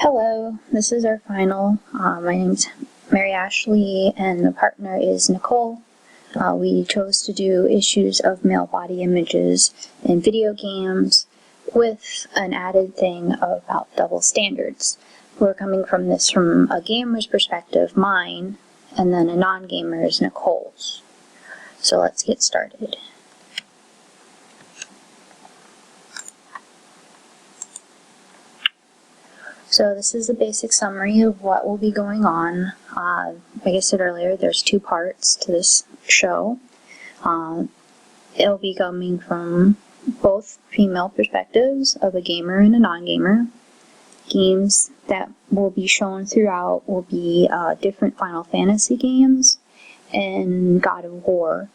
Hello, this is our final. My name's Mary Ashley and the partner is Nicole. We chose to do issues of male body images in video games with an added thing about double standards. We're coming from this from a gamer's perspective, mine, and then a non-gamer's, Nicole's. So let's get started. So this is a basic summary of what will be going on. Like I said earlier, there's two parts to this show. It'll be coming from both female perspectives of a gamer and a non-gamer. Games that will be shown throughout will be different Final Fantasy games and God of War.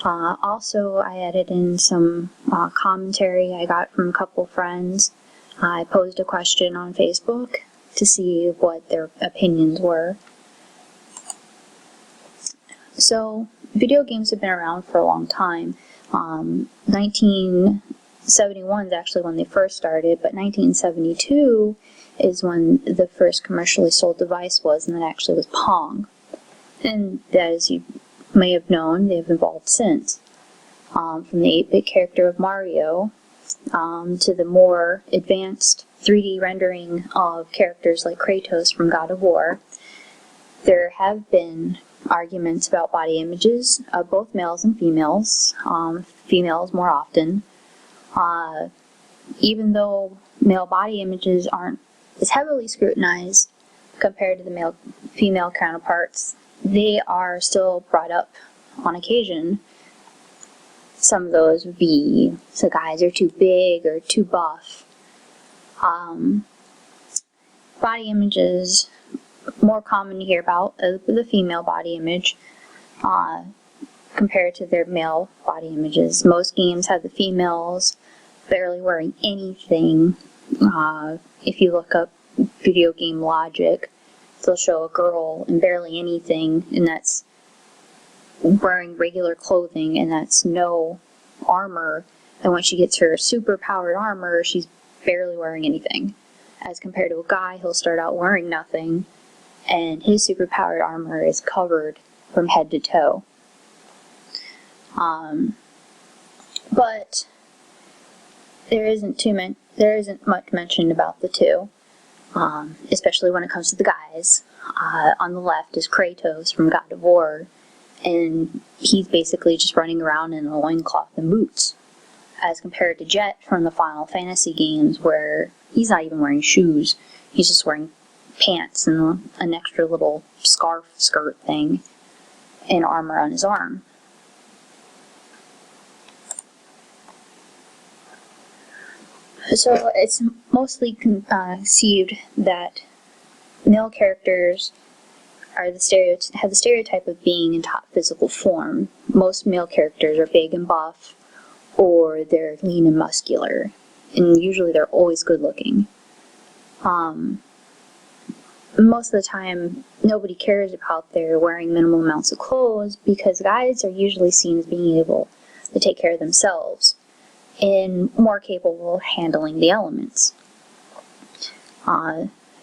Also, I added in some commentary I got from a couple friends. I posed a question on Facebook to see what their opinions were. So, video games have been around for a long time. 1971 is actually when they first started, but 1972 is when the first commercially sold device was, and that actually was Pong. And as you may have known, they've evolved since. From the 8-bit character of Mario, to the more advanced 3D rendering of characters like Kratos from God of War. There have been arguments about body images of both males and females, females more often. Even though male body images aren't as heavily scrutinized compared to the female counterparts, they are still brought up on occasion. Some of those would be, so guys are too big or too buff. Body images, more common to hear about the female body image compared to their male body images. Most games have the females barely wearing anything. If you look up video game logic, they'll show a girl in barely anything, and that's wearing regular clothing, and that's no armor. And when she gets her super powered armor, she's barely wearing anything. As compared to a guy, he'll start out wearing nothing, and his super powered armor is covered from head to toe. But there isn't much mentioned about the two, especially when it comes to the guys. On the left is Kratos from God of War, and he's basically just running around in a loincloth and boots, as compared to Jet from the Final Fantasy games, where he's not even wearing shoes. He's just wearing pants and an extra little scarf skirt thing and armor on his arm. So it's mostly conceived that male characters have the stereotype of being in top physical form. Most male characters are big and buff, or they're lean and muscular, and usually they're always good looking. Most of the time, nobody cares about their wearing minimal amounts of clothes, because guys are usually seen as being able to take care of themselves and more capable of handling the elements.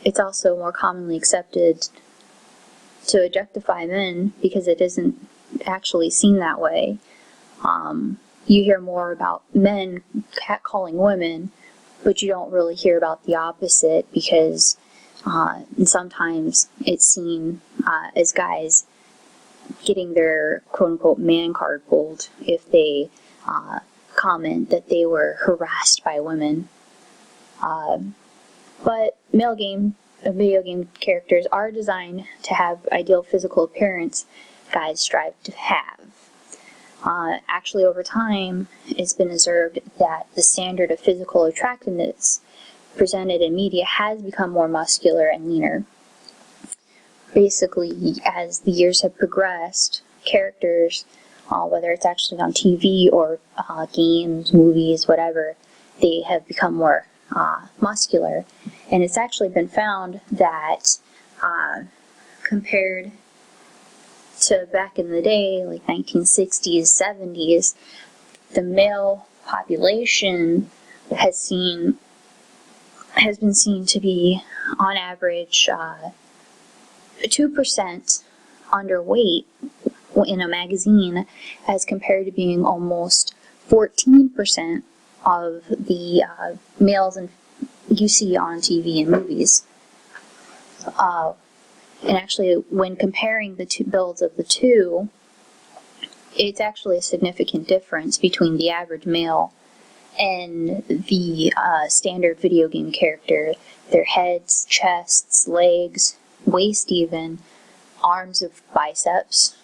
It's also more commonly accepted to objectify men because it isn't actually seen that way. You hear more about men catcalling women, but you don't really hear about the opposite, because sometimes it's seen as guys getting their quote-unquote man card pulled if they comment that they were harassed by women. But video game characters are designed to have ideal physical appearance guys strive to have. Actually, over time, it's been observed that the standard of physical attractiveness presented in media has become more muscular and leaner. Basically, as the years have progressed, characters, whether it's actually on TV or games, movies, whatever, they have become more muscular. And it's actually been found that compared to back in the day, like 1960s, 70s, the male population has seen has been seen to be, on average, 2% underweight in a magazine, as compared to being almost 14% of the males you see on TV and movies. And actually, when comparing the two builds of the two, it's actually a significant difference between the average male and the standard video game character. Their heads, chests, legs, waist even, arms of biceps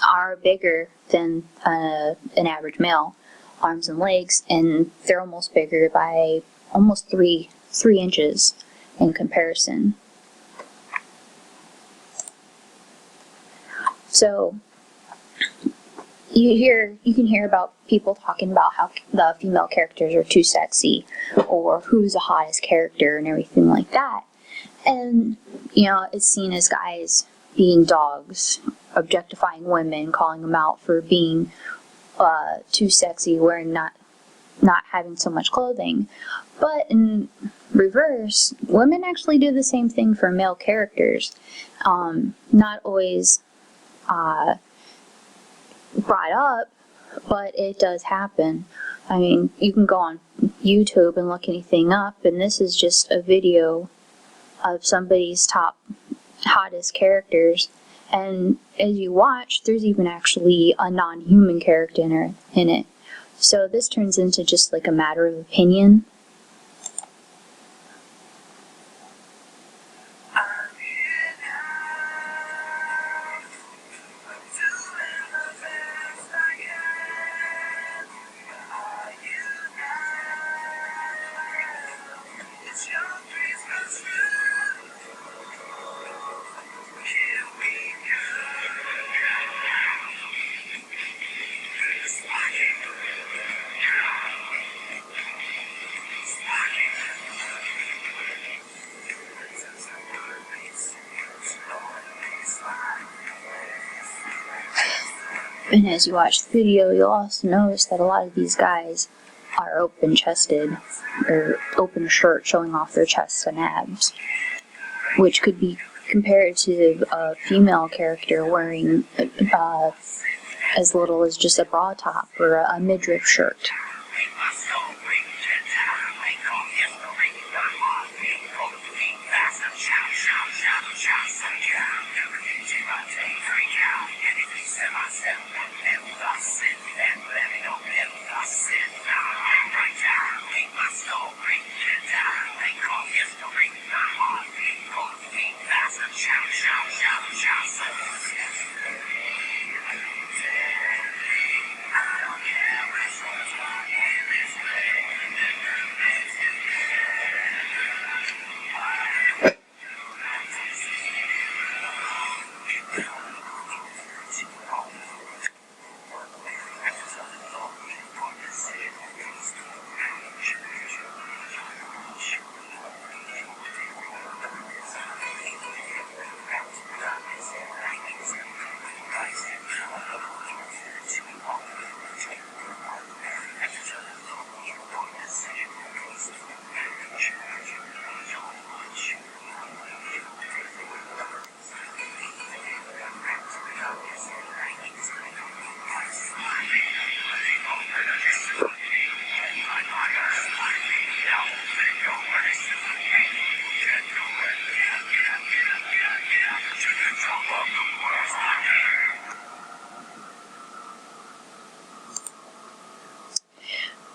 are bigger than an average male. Arms and legs, and they're almost bigger by almost 3 inches in comparison. So you can hear about people talking about how the female characters are too sexy, or who's the hottest character and everything like that. And, it's seen as guys being dogs, objectifying women, calling them out for being too sexy, wearing not having so much clothing. But in reverse, women actually do the same thing for male characters. Not always brought up, but it does happen. I mean, you can go on YouTube and look anything up, and this is just a video of somebody's top hottest characters, and as you watch, there's even actually a non-human character in it. So this turns into just like a matter of opinion. And as you watch the video, you'll also notice that a lot of these guys are open-chested, or open shirt showing off their chests and abs, which could be compared to a female character wearing as little as just a bra top or a midriff shirt.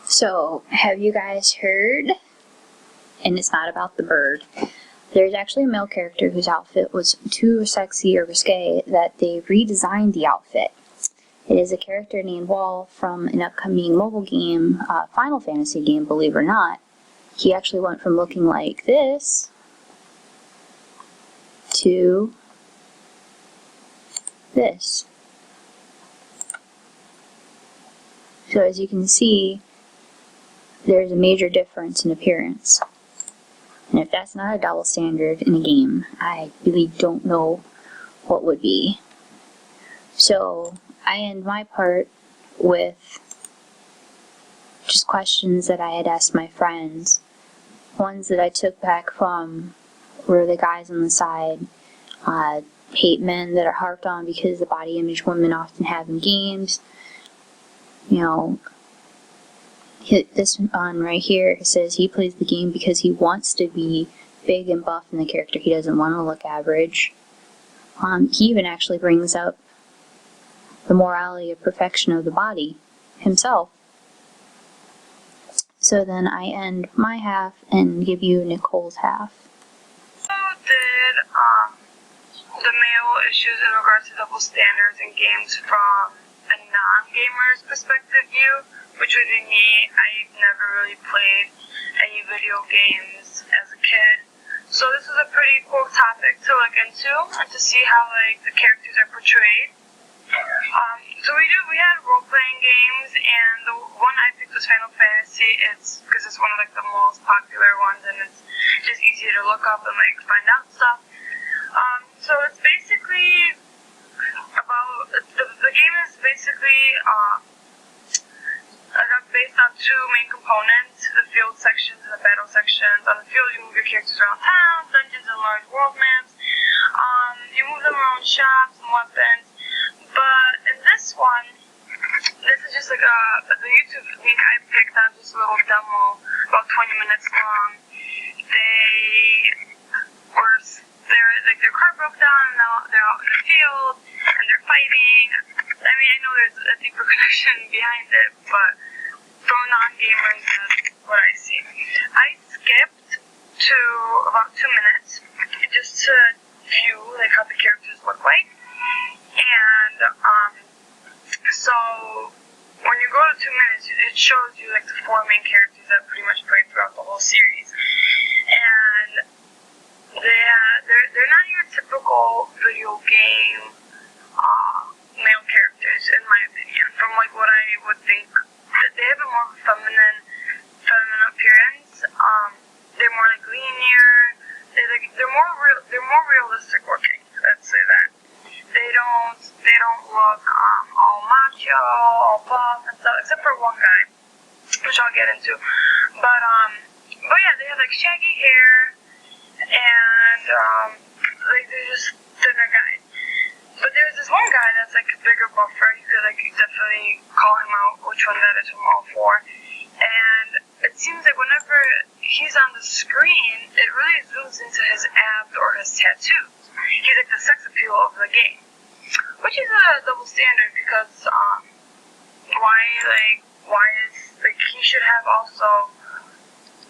So, have you guys heard? And it's not about the bird. There's actually a male character whose outfit was too sexy or risque that they redesigned the outfit. It is a character named Wall from an upcoming mobile game, Final Fantasy game, believe it or not. He actually went from looking like this to this. So as you can see, there's a major difference in appearance. And if that's not a double standard in a game, I really don't know what would be. So I end my part with just questions that I had asked my friends ones that I took back from were the guys on the side hate men that are harped on because the body image women often have in games. You know, this one right here says he plays the game because he wants to be big and buff in the character. He doesn't want to look average. He even actually brings up the morality of perfection of the body himself. So then I end my half and give you Nicole's half. So did the male issues in regards to double standards in games from a non-gamer's perspective view, which would be me. I never really played any video games as a kid. So this is a pretty cool topic to look into and to see how like the characters are portrayed. So we had role-playing games, and the one I picked was Final Fantasy. It's because it's one of like the most popular ones, and it's just easy to look up and like find out stuff. So it's basically about the game is basically based on two main components: the field sections and the battle sections. On the field, you move your characters around town, dungeons, and large world maps. You move them around shops and weapons. But in this one, this is just like the YouTube link I picked on, just a little demo, about 20 minutes long. Their car broke down, and now they're out in the field, and they're fighting. I mean, I know there's a deeper connection behind it, but from non-gamers, that's what I see. I skipped to about 2 minutes, just to view like how the characters look like. And so when you go to 2 minutes, it shows you like the four main characters that pretty much play throughout the whole series. And they're not your typical video game male characters, in my opinion. From like what I would think, they have a more feminine appearance. They're more like linear. They're more realistic looking. Let's say that. They don't look all macho, all buff and stuff, except for one guy, which I'll get into. But yeah, they have like shaggy hair, and like they're just thinner guys. But there's this one guy that's like a bigger buffer. You could like definitely call him out which one that is from all four. And it seems like whenever he's on the screen, it really zooms into his abs or his tattoos. He's like the sex appeal of the game, which is a double standard because why is like he should have also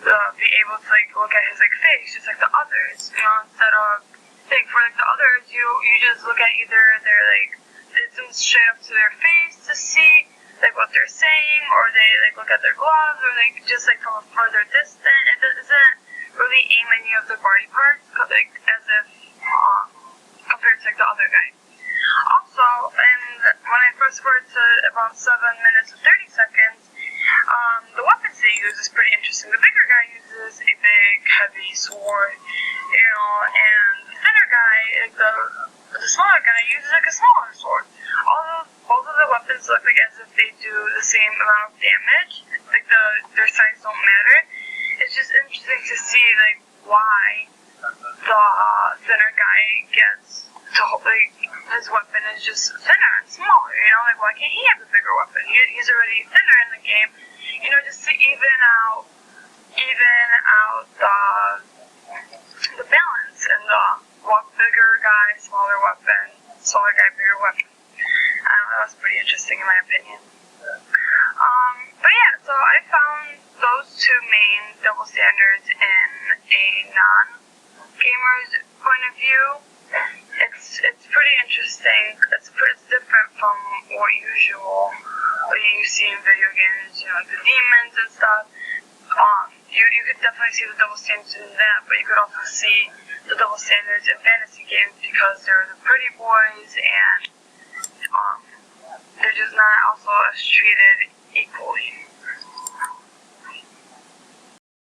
be able to like look at his like face just like the others, you know, instead of like for like the others you just look at either their like it zooms straight up to their face to see like what they're saying, or they like look at their gloves, or like just like from a further distance. It doesn't really aim any of their body parts, like as if compared to like the other guy. Also, and when I first went to about 7 minutes and 30 seconds, the weapons they use is pretty interesting. The bigger guy uses a big, heavy sword, you know, and the thinner guy, like the smaller guy, uses like a smaller sword. Although both of the weapons look like as if they do the same amount of damage, like their size don't matter. It's just interesting to see like why the thinner guy gets to like his weapon is just thinner and smaller, you know, like why can't he have a bigger weapon? He's already thinner in the game, you know, just to even out the balance and the bigger guy, smaller weapon, smaller guy, bigger weapon. I don't know, that was pretty interesting in my opinion. But yeah, so I found those two main double standards in a non-gamer's point of view. It's pretty interesting. It's different from what you see in video games, you know, like the demons and stuff. You could definitely see the double standards in that, but you could also see the double standards in fantasy games because they're the pretty boys and they're just not also treated equally.